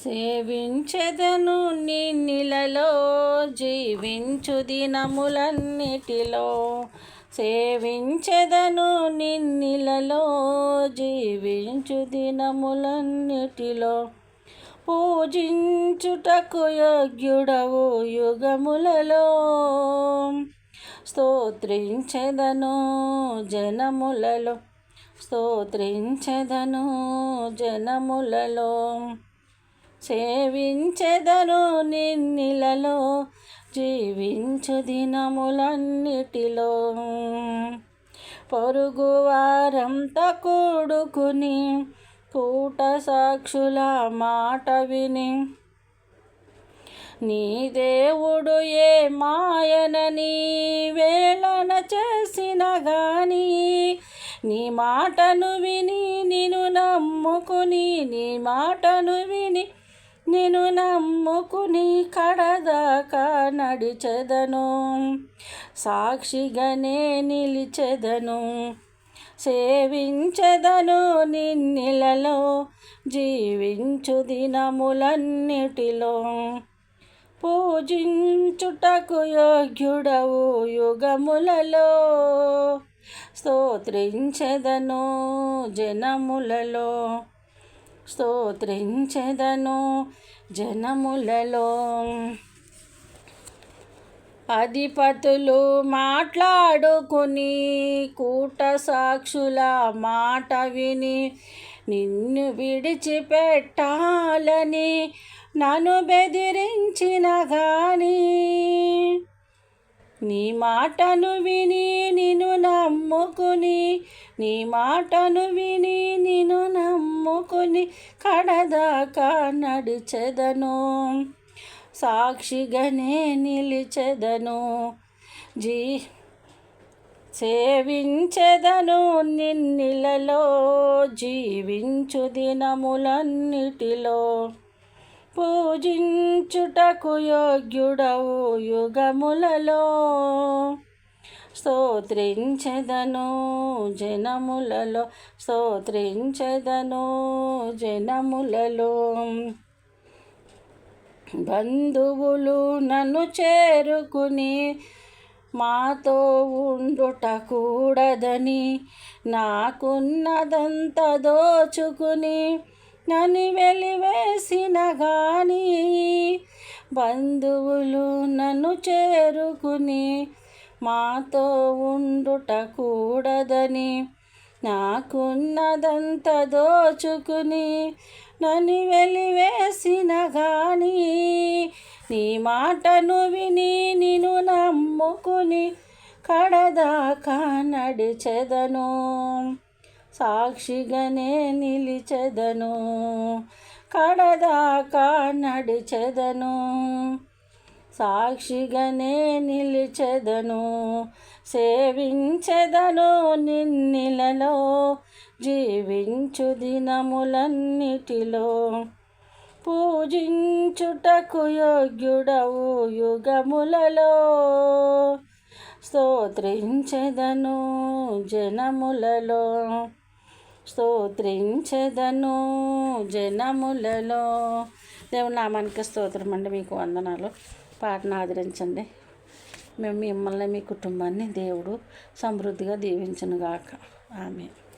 సేవించెదను నిన్నిలలో జీవించు దినములన్నిటిలో. సేవించెదను నిన్నిలలో జీవించు దినములన్నిటిలో. పూజించుటకు యోగ్యుడవు యుగములలో. స్తోత్రించెదను జనములలో. స్తోత్రించెదను జనములలో. సేవించెదను నిన్నిలలో జీవించు దినములన్నిటిలో. పొరుగు వారంతా కూడుకుని కూట సాక్షుల మాట విని, నీ దేవుడు ఏ మాయనని వేళన చేసిన గాని, నీ మాటను విని నిన్ను నమ్ముకుని, నీ మాటను విని నిన్ను నమ్ముకుని కడదాకా నడిచెదను, సాక్షిగానే నిలిచెదను. సేవించెదను నిన్నిలలో జీవించు దినములన్నిటిలో. పూజించుటకు యోగ్యుడవు యుగములలో. స్తోత్రించెదను జనములలో. స్తోత్రించెదను జనములలో. అధిపతులు మాట్లాడుకుని కూట సాక్షుల మాట విని, నిన్ను విడిచిపెట్టాలని నన్ను బెదిరించిన గాని, నీ మాటను విని నిన్ను నమ్ముకుని, నీ మాటను విని నిన్ను నమ్ముకుని కడదాకా నడిచెదను, సాక్షిగానే నిలిచెదను. సేవించెదను నిన్నిలలో జీవించు దినములన్నిటిలో. పూజించుటకు యోగ్యుడవు యుగములలో. స్తోత్రించెదను జనములలో. స్తోత్రించెదను జనములలో. బంధువులు నన్ను చేరుకుని మాతో ఉండుట కూడదని, నాకున్నదంతా దోచుకుని నన్ను వెలివేసిన గాని, బంధువులు నన్ను చేరుకుని మాతో ఉండుట కూడదని, నాకున్నదంతా దోచుకుని నన్ను వెలివేసిన గాని, నీ మాటను విని నిన్ను నమ్ముకుని కడదాకా నడిచెదను, సాక్షిగానే నిలిచెదను. కడదాకా నడిచెదను, సాక్షిగానే నిలిచెదను. సేవించెదను నిన్నిలలో జీవించు దినములన్నిటిలో. పూజించుటకు యోగ్యుడవు యుగములలో. స్తోత్రించెదను జనములలో. స్తోత్రించెదను జనములలో. దేవుని నామానికి స్తోత్రం అండి. మీకు వందనాలు. పాటను ఆదరించండి. మేము మిమ్మల్ని మీ కుటుంబాన్ని దేవుడు సమృద్ధిగా దీవించునుగాక. ఆమేన్.